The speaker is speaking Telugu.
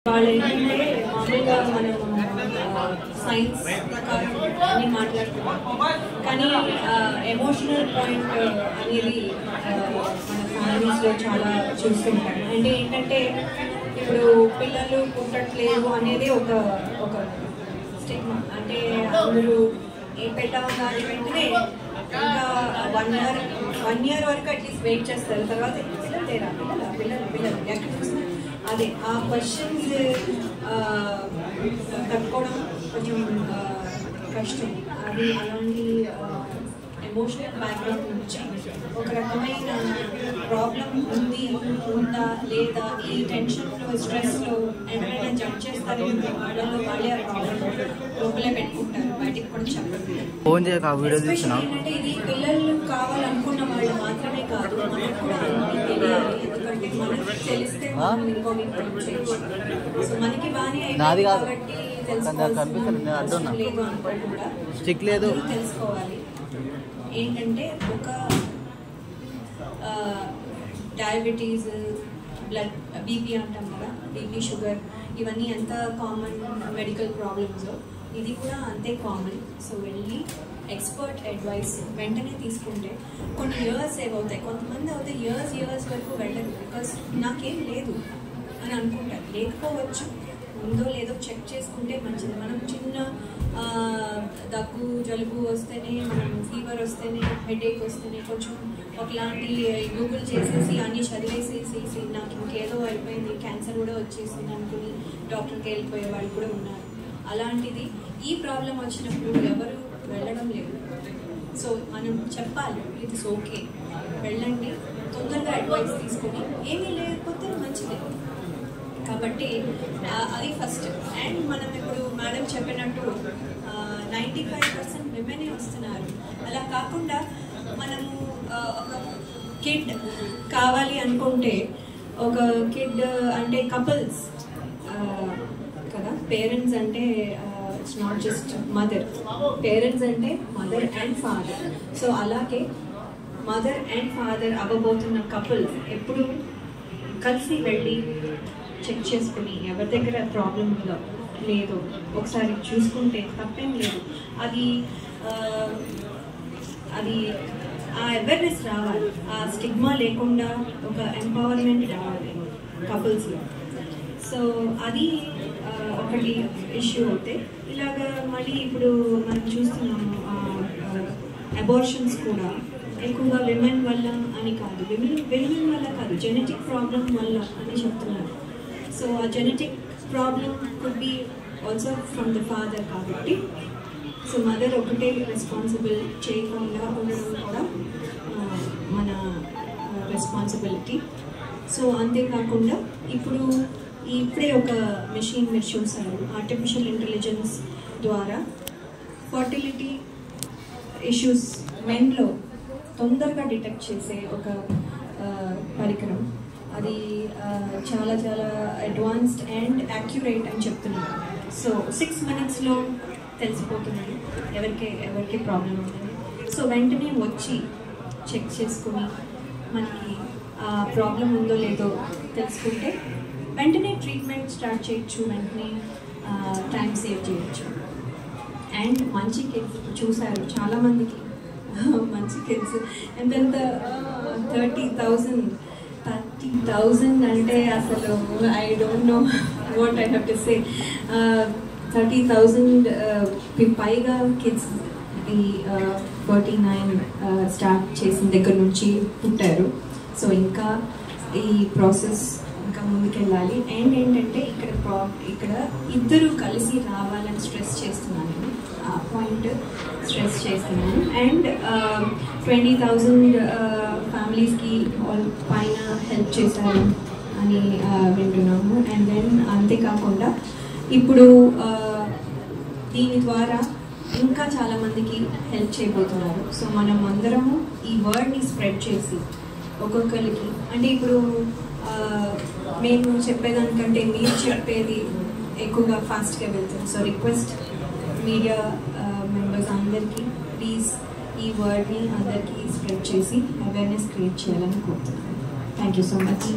వాళ్ళు ఏంటంటే మామూలుగా మనం సైన్స్ ప్రకారం అన్ని మాట్లాడుతున్నాం, కానీ ఎమోషనల్ పాయింట్ అనేది మన ఫ్యామిలీస్లో చాలా చూస్తుంటాం. అంటే ఏంటంటే ఇప్పుడు పిల్లలు పుట్టట్లేదు అనేది ఒక ఒక స్టిగ్మా. అంటే అందరూ పెట్టగానే వెంటనే ఇంకా 1 year వరకు అట్లీస్ట్ వెయిట్ చేస్తారు. తర్వాత పిల్లలు లేరా, పిల్లలు ఎక్కడ చూసినా అదే ఆ క్వశ్చన్స్ కట్టుకోవడం కొంచెం కష్టం. అది అలాంటి ఎమోషనల్ బ్యాక్గ్రౌండ్ నుంచి ఒక రకమైన ప్రాబ్లం ఉందా లేదా, ఈ టెన్షన్లో స్ట్రెస్లో ఎవరైనా జడ్జ్ చేస్తారేమో, వాళ్ళే ఆ ప్రాబ్లం లోపలే పెట్టుకుంటారు, బయటికి కూడా చెప్పరు. ఏంటంటే ఇది పిల్లలు కావాలనుకున్న వాళ్ళు మాత్రమే కాదు, మనకు కూడా తెలియాలి. ఎందుకంటే మనకి తెలిస్తే మనం ఇంకో చేయొచ్చు. సో మనకి బాగానే అయిపోయింది కాబట్టి తెలుసుకోవాల్సిన లేదు అనుకోకుండా తెలుసుకోవాలి. ఏంటంటే ఒక డయాబెటీస్, బ్లడ్ బీపీ అంటాం కదా, బీపీ షుగర్, ఇవన్నీ ఎంత కామన్ మెడికల్ ప్రాబ్లమ్స్, ఇది కూడా అంతే కామన్. సో వెళ్ళి ఎక్స్పర్ట్ అడ్వైస్ వెంటనే తీసుకుంటే కొన్ని ఇయర్స్ సేవ్ అవుతాయి. కొంతమంది అవుతాయి ఇయర్స్ వరకు వెళ్ళరు, బికాస్ నాకేం లేదు అని అనుకుంటారు. లేకపోవచ్చు, ఉందో లేదో చెక్ చేసుకుంటే మంచిది. మనం చిన్న దగ్గు జలుబు వస్తేనే, మనం ఫీవర్ వస్తేనే, హెడేక్ వస్తేనే కొంచెం ఒకలాంటి గూగుల్ చేసేసి అన్నీ చదివేసేసి నాకు ఇంకేదో అయిపోయింది, క్యాన్సర్ కూడా వచ్చేసింది అనుకుని డాక్టర్కి వెళ్ళిపోయే వాళ్ళు కూడా ఉన్నారు. అలాంటిది ఈ ప్రాబ్లం వచ్చినప్పుడు ఎవరు వెళ్ళడం లేదు. సో మనం చెప్పాలి, ఇట్స్ ఓకే, వెళ్ళండి, తొందరగా అడ్వైస్ తీసుకొని, ఏమీ లేకపోతే మంచిదే. కాబట్టి అది ఫస్ట్. అండ్ మనం ఇప్పుడు మేడం చెప్పినట్టు 95% విమెనే వస్తున్నారు. అలా కాకుండా మనము ఒక కిడ్ కావాలి అనుకుంటే, ఒక కిడ్ అంటే కపుల్స్ కదా, పేరెంట్స్ అంటే it's not just mother, parents అంటే మదర్ అండ్ ఫాదర్. సో అలాగే మదర్ అండ్ ఫాదర్ అవ్వబోతున్న కపుల్స్ ఎప్పుడు కలిసి వెళ్ళి చెక్ చేసుకుని ఎవరి దగ్గర ప్రాబ్లం ఉందో లేదో ఒకసారి చూసుకుంటే తప్పేం లేదు. అది ఆ అవేర్నెస్ రావాలి, ఆ స్టిగ్మా లేకుండా ఒక ఎంపవర్మెంట్ రావాలి కపుల్స్లో. సో అది ఒకటి ఇష్యూ అవుతే. ఇలాగా మళ్ళీ ఇప్పుడు మనం చూస్తున్నాము అబార్షన్స్ కూడా ఎక్కువగా విమెన్ వల్ల అని కాదు, విమెన్ వల్ల కాదు, జెనెటిక్ ప్రాబ్లం వల్ల అని చెప్తున్నారు. సో ఆ genetic problem could be also from the father. కాబట్టి సో మదర్ ఒకటే రెస్పాన్సిబుల్ చేయకుండా ఉండడం కూడా మన రెస్పాన్సిబిలిటీ. సో అంతేకాకుండా ఇప్పుడే ఒక మెషిన్ మీరు చూసారు, ఆర్టిఫిషియల్ ఇంటెలిజెన్స్ ద్వారా ఫర్టిలిటీ ఇష్యూస్ మెన్లో తొందరగా డిటెక్ట్ చేసే ఒక పరికరం. అది చాలా చాలా అడ్వాన్స్డ్ అండ్ యాక్యురేట్ అని చెప్తున్నారు. సో 6 minutesలో తెలిసిపోతున్నాయి ఎవరికి ప్రాబ్లం ఉందని. సో వెంటనే వచ్చి చెక్ చేసుకుని మనకి ప్రాబ్లం ఉందో లేదో తెలుసుకుంటే వెంటనే ట్రీట్మెంట్ స్టార్ట్ చేయొచ్చు, వెంటనే టైం సేవ్ చేయొచ్చు. అండ్ మంచి కిడ్స్ చూసారు చాలామందికి, మంచి కిడ్స్ ఎంతెంత 30,000 అంటే అసలు I don't know what I have to say. 30,000 పైగా కిడ్స్ ఈ 49 స్టార్ట్ చేసిన దగ్గర నుంచి పుట్టారు. సో ఇంకా ఈ ప్రాసెస్ ఇంకా ముందుకెళ్ళాలి. అండ్ ఏంటంటే ఇక్కడ ఇద్దరు కలిసి రావాలని స్ట్రెస్ చేస్తున్నాను, ఆ పాయింట్ స్ట్రెస్ చేస్తున్నాను. అండ్ 20,000 ఫ్యామిలీస్కి పైన హెల్ప్ చేశారు అని వింటున్నాము. అండ్ దెన్ అంతేకాకుండా ఇప్పుడు దీని ద్వారా ఇంకా చాలామందికి హెల్ప్ చేయబోతున్నారు. సో మనం అందరము ఈ వర్డ్ని స్ప్రెడ్ చేసి ఒక్కొక్కరికి, అంటే ఇప్పుడు మేము చెప్పేదానికంటే మీరు చెప్పేది ఎక్కువగా ఫాస్ట్గా వెళ్తుంది. సో రిక్వెస్ట్ మీడియా మెంబర్స్ అందరికీ ప్లీజ్ ఈ వర్డ్ని అందరికీ స్ప్రెడ్ చేసి అవేర్నెస్ క్రియేట్ చేయాలని కోరుతున్నాను. Thank you so much.